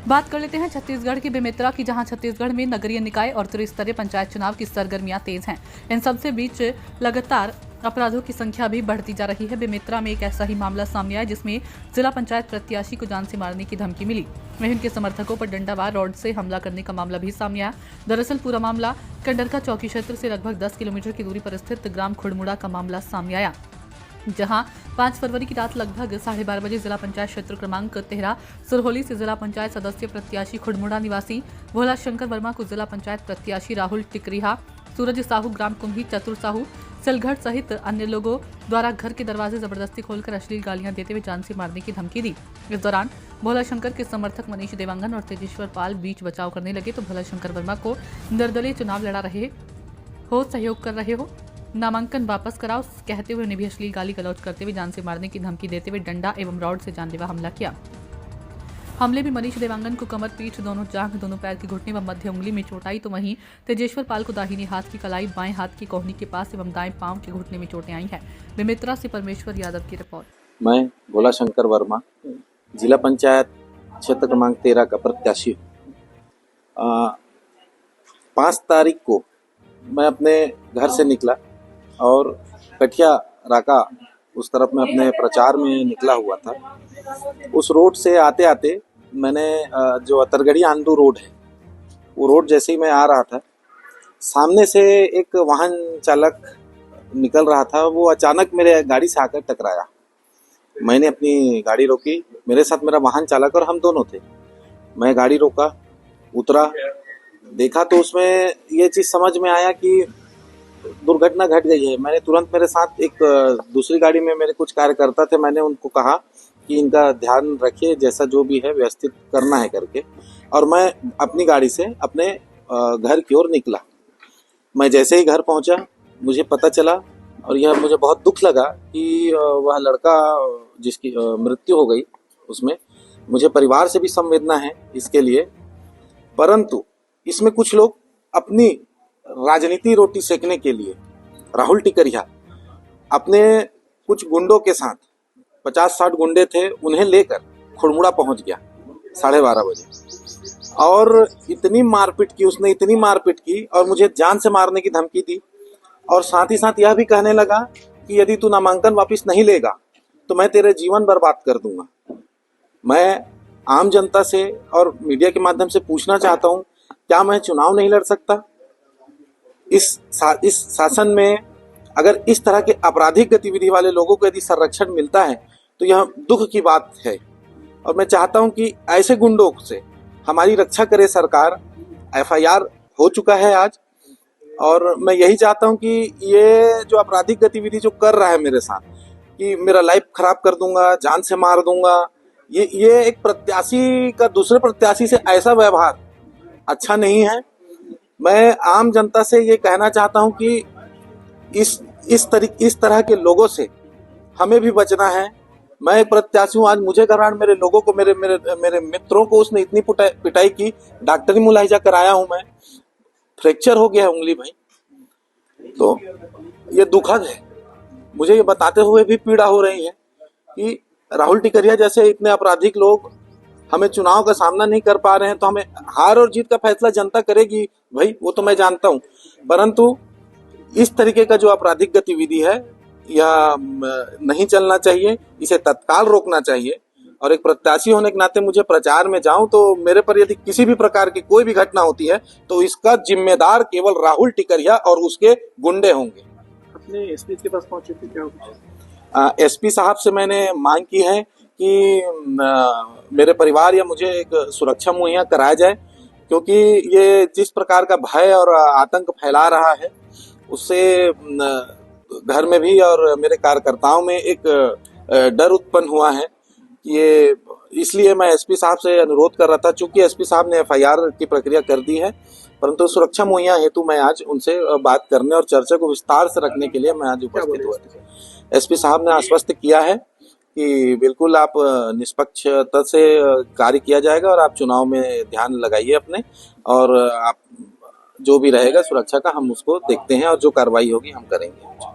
बात कर लेते हैं छत्तीसगढ़ की बेमेतरा की, जहां छत्तीसगढ़ में नगरीय निकाय और त्रिस्तरीय पंचायत चुनाव की सरगर्मियां तेज हैं। इन सबसे बीच लगातार अपराधों की संख्या भी बढ़ती जा रही है। बेमेतरा में एक ऐसा ही मामला सामने आया जिसमें जिला पंचायत प्रत्याशी को जान से मारने की धमकी मिली। वहीं उनके समर्थकों पर डंडावार रॉड से हमला करने का मामला भी सामने आया। दरअसल पूरा मामला कंडरका चौकी क्षेत्र से लगभग 10 किलोमीटर की दूरी पर स्थित ग्राम खुड़मुड़ा का मामला सामने आया, जहां 5 फरवरी की रात लगभग 12:30 बजे जिला पंचायत क्षेत्र क्रमांक 13 सुरहोली से जिला पंचायत सदस्य प्रत्याशी खुड़मुड़ा निवासी भोला शंकर वर्मा को जिला पंचायत प्रत्याशी राहुल टिकरिहा, सूरज साहू, ग्राम कुंभी, चतुर साहू, सिलघट सहित अन्य लोगों द्वारा घर के दरवाजे जबरदस्ती खोलकर अश्लील गालियां देते हुए जान से मारने की धमकी दी। इस दौरान भोला शंकर के समर्थक मनीष देवांगन और तेजेश्वर पाल बीच बचाव करने लगे तो भोला शंकर वर्मा को निर्दलीय चुनाव लड़ा रहे हो, सहयोग कर रहे हो, नामांकन वापस कराओ कहते हुए उन्हें भी अश्लील गाली गलौज करते हुए जान से मारने की धमकी देते हुए डंडा एवं रॉड से जानलेवा हमला किया। हमले में मनीष देवांगन को कमर, पीठ, दोनों जांघ, दोनों पैर की घुटने व मध्य उंगली में चोट आई, तो वहीं तेजेश्वर पाल को दाहिने हाथ की कलाई, बाएं हाथ की कोहनी के पास एवं दाएं पांव के घुटने में चोटें आई हैं। बेमेतरा से परमेश्वर यादव की रिपोर्ट। मैं भोला शंकर वर्मा जिला पंचायत क्षेत्र क्रमांक 13 का प्रत्याशी हूँ। 5 तारीख को मैं अपने घर से निकला और कठिया राका उस तरफ में अपने प्रचार में निकला हुआ था। उस रोड से आते आते मैंने जो अतरगढ़ी आंदू रोड है, वो रोड जैसे ही मैं आ रहा था, सामने से एक वाहन चालक निकल रहा था। वो अचानक मेरे गाड़ी से आकर टकराया। मैंने अपनी गाड़ी रोकी, मेरे साथ मेरा वाहन चालक और हम दोनों थे। मैं गाड़ी रोका, उतरा, देखा तो उसमें ये चीज़ समझ में आया कि दुर्घटना घट गई है। मैंने तुरंत, मेरे साथ एक दूसरी गाड़ी में मेरे कुछ कार्यकर्ता थे, मैंने उनको कहा कि इनका ध्यान रखिए, जैसा जो भी है व्यवस्थित करना है करके, और मैं अपनी गाड़ी से अपने घर की ओर निकला। मैं जैसे ही घर पहुंचा, मुझे पता चला और यह मुझे बहुत दुख लगा कि वह लड़का जिसकी मृत्यु हो गई, उसमें मुझे परिवार से भी संवेदना है इसके लिए। परंतु इसमें कुछ लोग अपनी राजनीति रोटी सेकने के लिए, राहुल टिकरिहा अपने कुछ गुंडों के साथ, 50-60 गुंडे थे, उन्हें लेकर खुड़मुड़ा पहुंच गया 12:30 बजे और इतनी मारपीट की उसने, इतनी मारपीट की और मुझे जान से मारने की धमकी दी। और साथ ही साथ यह भी कहने लगा कि यदि तू नामांकन वापस नहीं लेगा तो मैं तेरे जीवन बर्बाद कर दूंगा। मैं आम जनता से और मीडिया के माध्यम से पूछना चाहता हूं, क्या मैं चुनाव नहीं लड़ सकता? इस शासन में अगर इस तरह के आपराधिक गतिविधि वाले लोगों को यदि संरक्षण मिलता है तो यह दुख की बात है। और मैं चाहता हूं कि ऐसे गुंडों से हमारी रक्षा करे सरकार। FIR हो चुका है आज, और मैं यही चाहता हूं कि ये जो आपराधिक गतिविधि जो कर रहा है मेरे साथ, कि मेरा लाइफ खराब कर दूंगा, जान से मार दूंगा, ये एक प्रत्याशी का दूसरे प्रत्याशी से ऐसा व्यवहार अच्छा नहीं है। मैं आम जनता से ये कहना चाहता हूं कि इस तरह के लोगों से हमें भी बचना है। मैं एक प्रत्याशी हूं, आज मुझे कारण मेरे लोगों को, मेरे मित्रों को उसने इतनी पिटाई की, डॉक्टरी मुलाहिजा कराया हूं मैं, फ्रैक्चर हो गया है उंगली भाई। तो ये दुखद है, मुझे ये बताते हुए भी पीड़ा हो रही है कि राहुल टिकरिहा जैसे इतने आपराधिक लोग हमें चुनाव का सामना नहीं कर पा रहे हैं। तो हमें हार और जीत का फैसला जनता करेगी भाई, वो तो मैं जानता हूं, परंतु इस तरीके का जो आपराधिक गतिविधि है यह नहीं चलना चाहिए, इसे तत्काल रोकना चाहिए। और एक प्रत्याशी होने के नाते मुझे प्रचार में जाऊं तो मेरे पर यदि किसी भी प्रकार की कोई भी घटना होती है तो इसका जिम्मेदार केवल राहुल टिकरिहा और उसके गुंडे होंगे। अपने एसपी के पास पहुंचे थे क्या? एसपी साहब से मैंने मांग की है कि मेरे परिवार या मुझे एक सुरक्षा मुहैया कराया जाए, क्योंकि ये जिस प्रकार का भय और आतंक फैला रहा है उससे घर में भी और मेरे कार्यकर्ताओं में एक डर उत्पन्न हुआ है। ये इसलिए मैं एसपी साहब से अनुरोध कर रहा था, चूंकि एसपी साहब ने FIR की प्रक्रिया कर दी है, परंतु सुरक्षा मुहैया हेतु मैं आज उनसे बात करने और चर्चा को विस्तार से रखने के लिए मैं आज उपस्थित हुआ। एसपी साहब ने आश्वस्त किया है कि बिल्कुल आप निष्पक्षता से कार्य किया जाएगा और आप चुनाव में ध्यान लगाइए अपने, और आप जो भी रहेगा सुरक्षा का हम उसको देखते हैं और जो कार्रवाई होगी हम करेंगे।